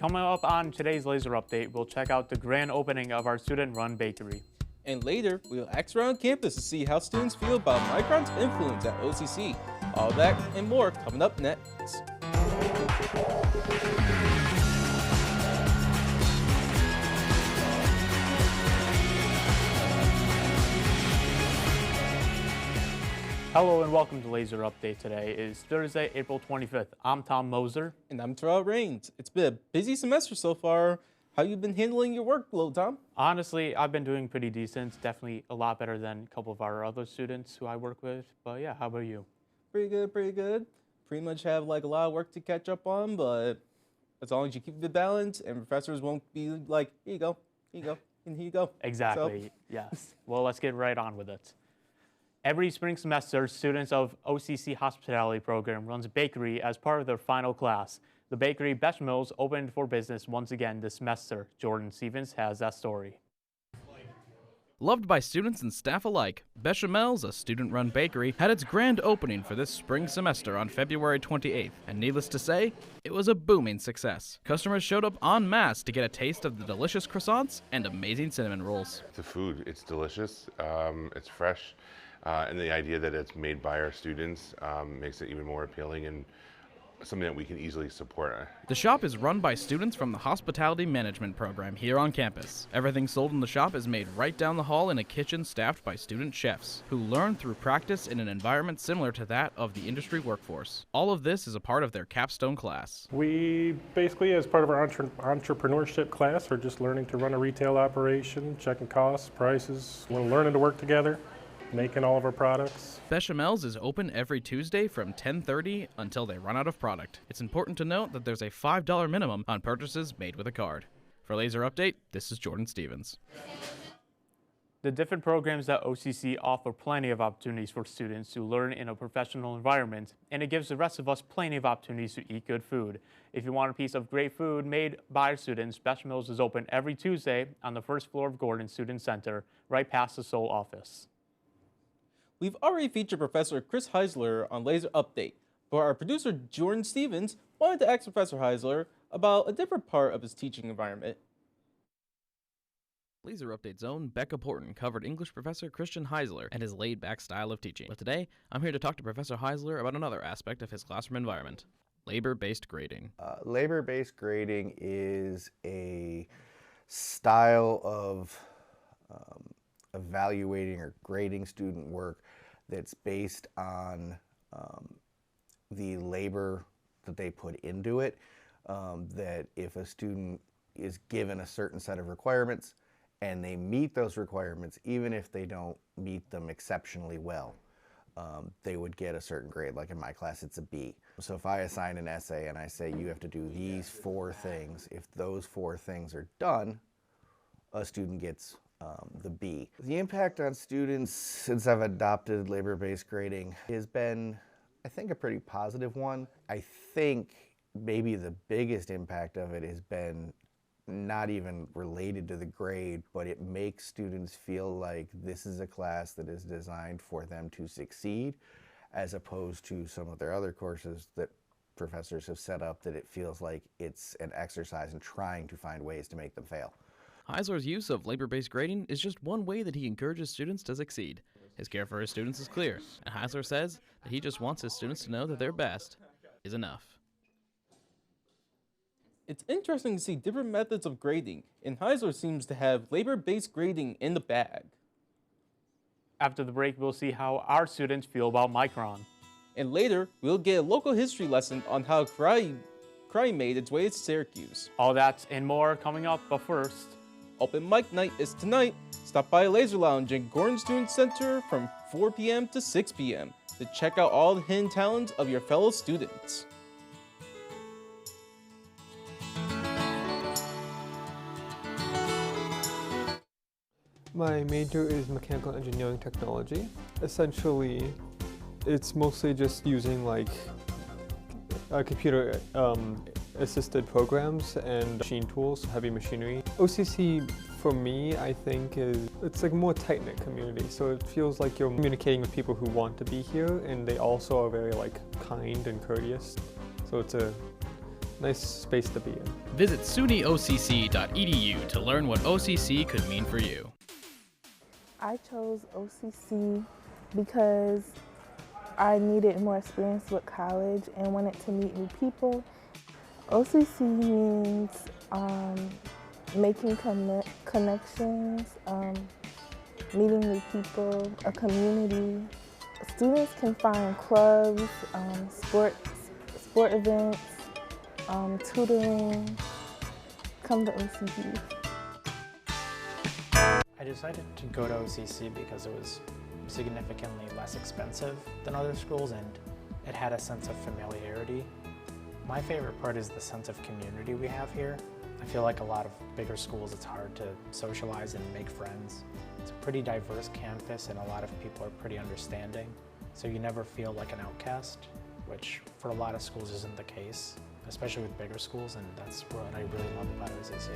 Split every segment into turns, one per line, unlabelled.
Coming up on today's Laser Update, we'll check out the grand opening of our student-run bakery.
And later, we'll ask around campus to see how students feel about Micron's influence at OCC. All that and more coming up next.
Hello and welcome to Laser Update. Today is Thursday, April 25th. I'm Tom Moser.
And I'm Terrell Rains. It's been a busy semester so far. How you been handling your workload, Tom?
Honestly, I've been doing pretty decent. Definitely a lot better than a couple of our other students who I work with. But yeah, how about you?
Pretty good, pretty good. Pretty much have like a lot of work to catch up on, but as long as you keep the balance and professors won't be like, here you go, and here you go.
Exactly, yes. Well, let's get right on with it. Every spring semester, students of OCC Hospitality Program runs a bakery as part of their final class. The bakery Bechamels opened for business once again this semester. Jordan Stevens has that story.
Loved by students and staff alike, Bechamels, a student-run bakery, had its grand opening for this spring semester on February 28th, and needless to say, it was a booming success. Customers showed up en masse to get a taste of the delicious croissants and amazing cinnamon rolls.
The food, it's delicious, it's fresh, and the idea that it's made by our students makes it even more appealing and something that we can easily support.
The shop is run by students from the Hospitality Management program here on campus. Everything sold in the shop is made right down the hall in a kitchen staffed by student chefs, who learn through practice in an environment similar to that of the industry workforce. All of this is a part of their capstone class.
We basically, as part of our entrepreneurship class, are just learning to run a retail operation, checking costs, prices, we're learning to work together, making all of our products.
Bechamels is open every Tuesday from 10:30 until they run out of product. It's important to note that there's a $5 minimum on purchases made with a card. For Laser Update, this is Jordan Stevens.
The different programs at OCC offer plenty of opportunities for students to learn in a professional environment, and it gives the rest of us plenty of opportunities to eat good food. If you want a piece of great food made by our students, Bechamels is open every Tuesday on the first floor of Gordon Student Center, right past the Seoul office.
We've already featured Professor Chris Heisler on Laser Update, but our producer Jordan Stevens wanted to ask Professor Heisler about a different part of his teaching environment.
Laser Update's own Becca Porton covered English professor Christian Heisler and his laid-back style of teaching. But today, I'm here to talk to Professor Heisler about another aspect of his classroom environment, labor-based grading.
Labor-based grading is a style of evaluating or grading student work that's based on the labor that they put into it. That if a student is given a certain set of requirements and they meet those requirements, even if they don't meet them exceptionally well, they would get a certain grade. Like in my class, it's a B. So if I assign an essay and I say you have to do these 4 things, if those 4 things are done, a student gets the B. The impact on students since I've adopted labor-based grading has been, I think, a pretty positive one. I think maybe the biggest impact of it has been not even related to the grade, but it makes students feel like this is a class that is designed for them to succeed, as opposed to some of their other courses that professors have set up that it feels like it's an exercise in trying to find ways to make them fail.
Heisler's use of labor-based grading is just one way that he encourages students to succeed. His care for his students is clear, and Heisler says that he just wants his students to know that their best is enough.
It's interesting to see different methods of grading, and Heisler seems to have labor-based grading in the bag.
After the break, we'll see how our students feel about Micron.
And later, we'll get a local history lesson on how karate made its way to Syracuse.
All that and more coming up, but first,
Open Mic Night is tonight. Stop by Laser Lounge in Gordon Student Center from 4 p.m. to 6 p.m. to check out all the hidden talents of your fellow students.
My major is mechanical engineering technology. Essentially, it's mostly just using like computer assisted programs and machine tools, heavy machinery. OCC for me, I think it's like a more tight-knit community. So it feels like you're communicating with people who want to be here, and they also are very like kind and courteous. So it's a nice space to be in.
Visit sunyocc.edu to learn what OCC could mean for you.
I chose OCC because I needed more experience with college and wanted to meet new people. OCC means making connections, meeting new people, a community. Students can find clubs, sport events, tutoring. Come to OCC.
I decided to go to OCC because it was significantly less expensive than other schools and it had a sense of familiarity. My favorite part is the sense of community we have here. I feel like a lot of bigger schools, it's hard to socialize and make friends. It's a pretty diverse campus and a lot of people are pretty understanding, so you never feel like an outcast, which for a lot of schools isn't the case, especially with bigger schools, and that's what I really love about OCC.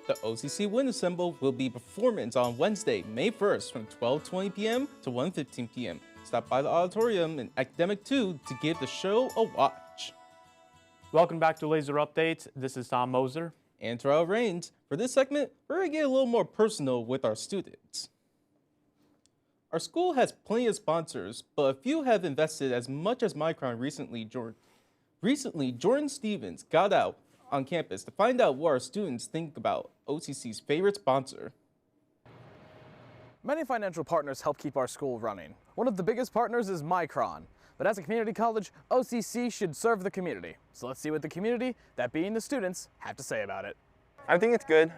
The OCC Wind Assemble will be performance on Wednesday, May 1st from 12:20 p.m. to 1:15 p.m. Stop by the auditorium in Academic 2 to give the show a watch.
Welcome back to Laser Updates. This is Tom Moser.
And Terrell Rains. For this segment, we're going to get a little more personal with our students. Our school has plenty of sponsors, but a few have invested as much as Micron recently. Jordan Stevens got out on campus to find out what our students think about OCC's favorite sponsor.
Many financial partners help keep our school running. One of the biggest partners is Micron. But as a community college, OCC should serve the community. So let's see what the community, that being the students, have to say about it.
I think it's good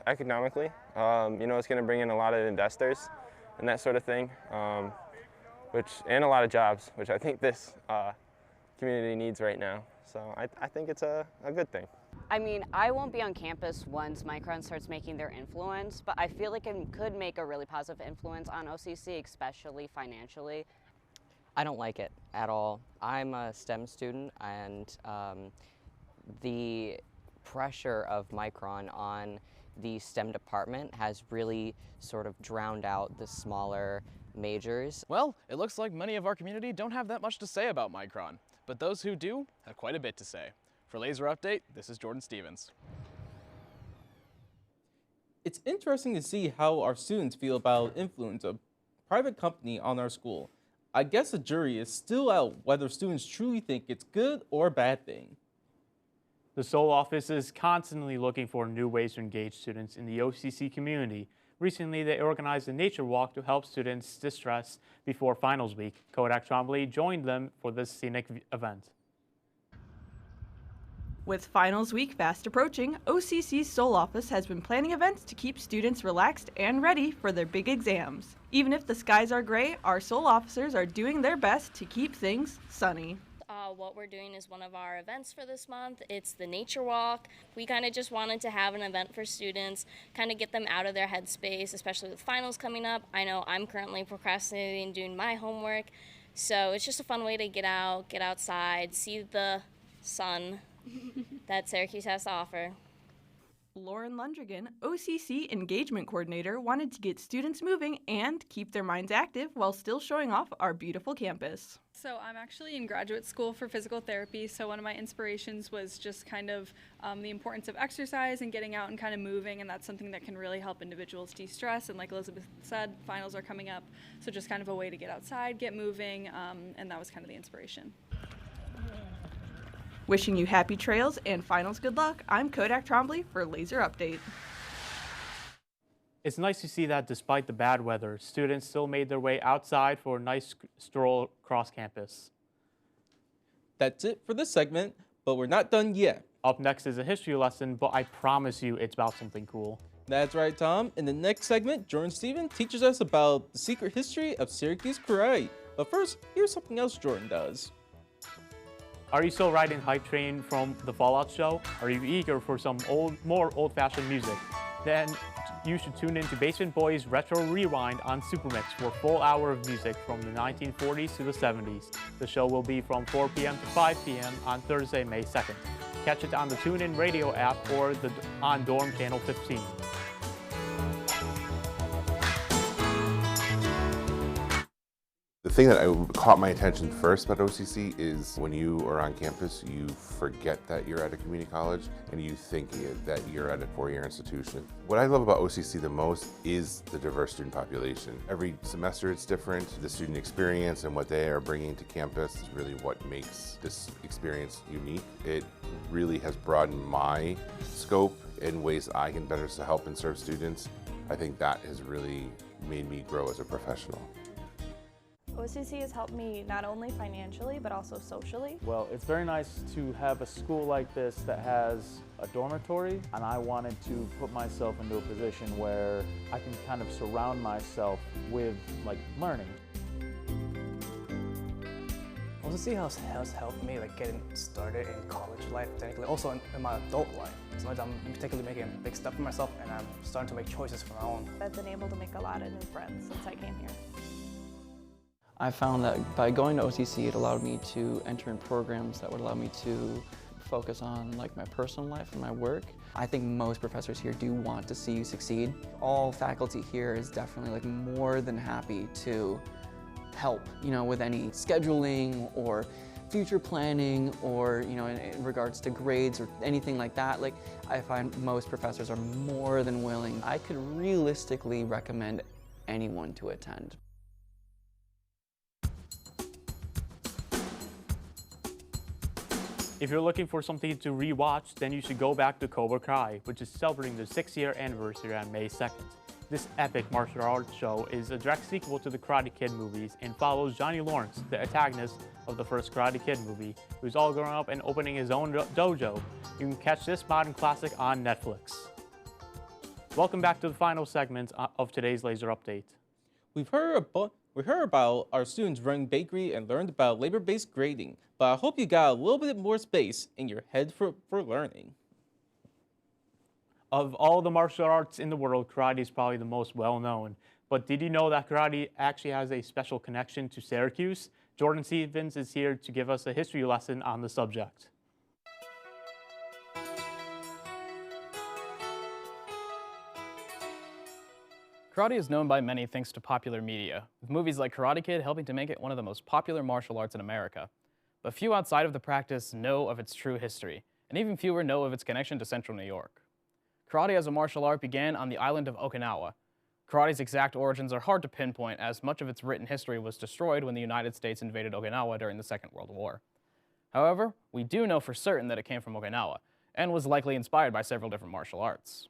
economically. You know, it's going to bring in a lot of investors and that sort of thing, and a lot of jobs, which I think this community needs right now. So I think it's a good thing.
I mean, I won't be on campus once Micron starts making their influence, but I feel like it could make a really positive influence on OCC, especially financially.
I don't like it at all. I'm a STEM student, and the pressure of Micron on the STEM department has really sort of drowned out the smaller majors.
Well, it looks like many of our community don't have that much to say about Micron, but those who do have quite a bit to say. For Laser Update, this is Jordan Stevens.
It's interesting to see how our students feel about influence of private company on our school. I guess the jury is still out whether students truly think it's good or a bad thing.
The Seoul office is constantly looking for new ways to engage students in the OCC community. Recently, they organized a nature walk to help students distress before finals week. Kodak Trombley joined them for this scenic event.
With finals week fast approaching, OCC's Seoul office has been planning events to keep students relaxed and ready for their big exams. Even if the skies are gray, our Seoul officers are doing their best to keep things sunny.
What we're doing is one of our events for this month. It's the nature walk. We kind of just wanted to have an event for students, kind of get them out of their headspace, especially with finals coming up. I know I'm currently procrastinating doing my homework, so it's just a fun way to get out, get outside, see the sun that Syracuse has to offer.
Lauren Lundrigan, OCC Engagement Coordinator, wanted to get students moving and keep their minds active while still showing off our beautiful campus.
So I'm actually in graduate school for physical therapy, so one of my inspirations was just kind of the importance of exercise and getting out and kind of moving, and that's something that can really help individuals de-stress, and like Elizabeth said, finals are coming up, so just kind of a way to get outside, get moving, and that was kind of the inspiration.
Wishing you happy trails and finals good luck, I'm Kodak Trombley for Laser Update.
It's nice to see that despite the bad weather, students still made their way outside for a nice stroll across campus.
That's it for this segment, but we're not done yet.
Up next is a history lesson, but I promise you it's about something cool.
That's right, Tom. In the next segment, Jordan Stevens teaches us about the secret history of Syracuse Karate. But first, here's something else Jordan does.
Are you still riding Hype Train from the Fallout show? Are you eager for some more old-fashioned music? Then you should tune in to Basement Boys Retro Rewind on Supermix for a full hour of music from the 1940s to the 70s. The show will be from 4 p.m. to 5 p.m. on Thursday, May 2nd. Catch it on the TuneIn Radio app or on Dorm Channel 15.
The thing that caught my attention first about OCC is when you are on campus, you forget that you're at a community college and you think that you're at a four-year institution. What I love about OCC the most is the diverse student population. Every semester it's different. The student experience and what they are bringing to campus is really what makes this experience unique. It really has broadened my scope in ways I can better help and serve students. I think that has really made me grow as a professional.
OCC has helped me not only financially, but also socially.
Well, it's very nice to have a school like this that has a dormitory, and I wanted to put myself into a position where I can kind of surround myself with learning.
OCC has helped me getting started in college life, technically also in my adult life. So I'm particularly making a big step for myself, and I'm starting to make choices for my own.
I've been able to make a lot of new friends since I came here.
I found that by going to OCC, it allowed me to enter in programs that would allow me to focus on my personal life and my work. I think most professors here do want to see you succeed. All faculty here is definitely more than happy to help, with any scheduling or future planning or, in regards to grades or anything like that. I find most professors are more than willing. I could realistically recommend anyone to attend.
If you're looking for something to rewatch, then you should go back to Cobra Kai, which is celebrating their 6-year anniversary on May 2nd. This epic martial arts show is a direct sequel to the Karate Kid movies and follows Johnny Lawrence, the antagonist of the first Karate Kid movie, who's all grown up and opening his own dojo. You can catch this modern classic on Netflix. Welcome back to the final segment of today's Laser Update.
We heard about our students running bakery and learned about labor-based grading, but I hope you got a little bit more space in your head for learning.
Of all the martial arts in the world, karate is probably the most well-known. But did you know that karate actually has a special connection to Syracuse? Jordan Stevens is here to give us a history lesson on the subject.
Karate is known by many thanks to popular media, with movies like Karate Kid helping to make it one of the most popular martial arts in America. But few outside of the practice know of its true history, and even fewer know of its connection to Central New York. Karate as a martial art began on the island of Okinawa. Karate's exact origins are hard to pinpoint, as much of its written history was destroyed when the United States invaded Okinawa during the Second World War. However, we do know for certain that it came from Okinawa, and was likely inspired by several different martial arts.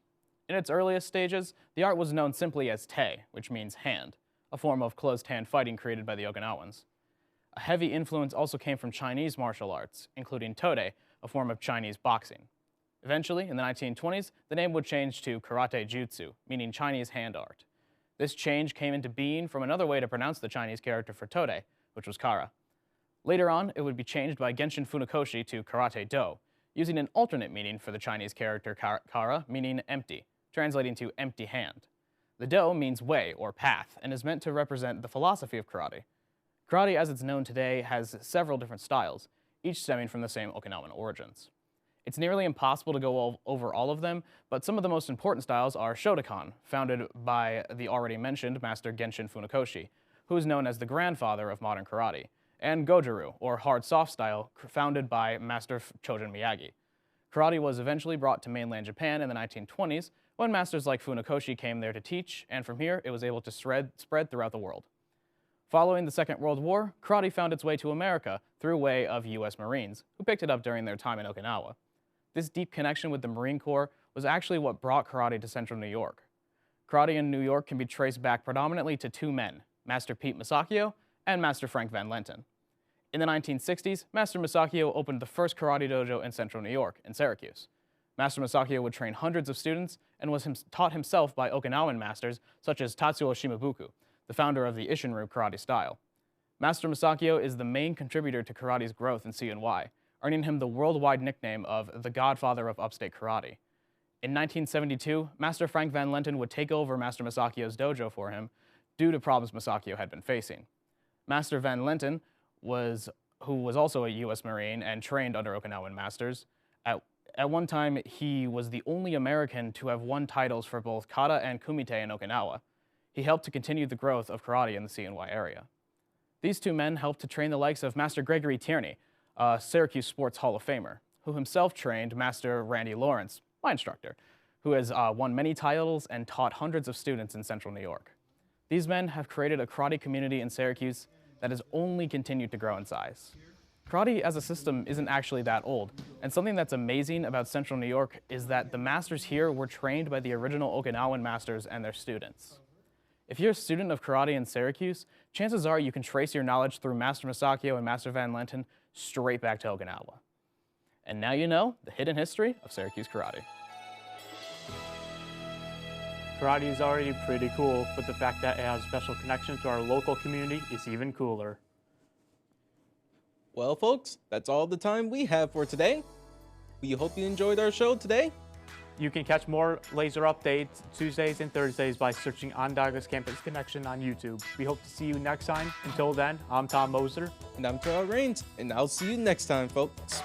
In its earliest stages, the art was known simply as te, which means hand, a form of closed-hand fighting created by the Okinawans. A heavy influence also came from Chinese martial arts, including Tode, a form of Chinese boxing. Eventually, in the 1920s, the name would change to Karate Jutsu, meaning Chinese hand art. This change came into being from another way to pronounce the Chinese character for Tode, which was Kara. Later on, it would be changed by Genshin Funakoshi to Karate Do, using an alternate meaning for the Chinese character Kara, meaning empty, translating to empty hand. The Do means way or path, and is meant to represent the philosophy of karate. Karate, as it's known today, has several different styles, each stemming from the same Okinawan origins. It's nearly impossible to go over all of them, but some of the most important styles are Shotokan, founded by the already mentioned Master Genshin Funakoshi, who is known as the grandfather of modern karate, and Goju-ryu, or hard soft style, founded by Master Chojun Miyagi. Karate was eventually brought to mainland Japan in the 1920s, when masters like Funakoshi came there to teach, and from here it was able to spread throughout the world. Following the Second World War, karate found its way to America through way of U.S. Marines, who picked it up during their time in Okinawa. This deep connection with the Marine Corps was actually what brought karate to Central New York. Karate in New York can be traced back predominantly to two men, Master Pete Masakio and Master Frank Van Lenten. In the 1960s, Master Masakio opened the first karate dojo in Central New York, in Syracuse. Master Masakio would train hundreds of students and was taught himself by Okinawan masters such as Tatsuo Shimabuku, the founder of the Isshinryu karate style. Master Masakio is the main contributor to karate's growth in CNY, earning him the worldwide nickname of the Godfather of Upstate Karate. In 1972, Master Frank Van Lenten would take over Master Masakio's dojo for him due to problems Masakio had been facing. Master Van Lenten, who was also a U.S. Marine and trained under Okinawan masters, at one time he was the only American to have won titles for both kata and kumite in Okinawa. He helped to continue the growth of karate in the CNY area. These two men helped to train the likes of Master Gregory Tierney, a Syracuse Sports Hall of Famer, who himself trained Master Randy Lawrence, my instructor, who has won many titles and taught hundreds of students in Central New York. These men have created a karate community in Syracuse that has only continued to grow in size. Karate as a system isn't actually that old, and something that's amazing about Central New York is that the masters here were trained by the original Okinawan masters and their students. If you're a student of karate in Syracuse, chances are you can trace your knowledge through Master Masakio and Master Van Lenten straight back to Okinawa. And now you know the hidden history of Syracuse karate.
Karate is already pretty cool, but the fact that it has a special connection to our local community is even cooler.
Well, folks, that's all the time we have for today. We hope you enjoyed our show today.
You can catch more laser updates Tuesdays and Thursdays by searching Ondaga's Campus Connection on YouTube. We hope to see you next time. Until then, I'm Tom Moser.
And I'm Terrell Rains, and I'll see you next time, folks.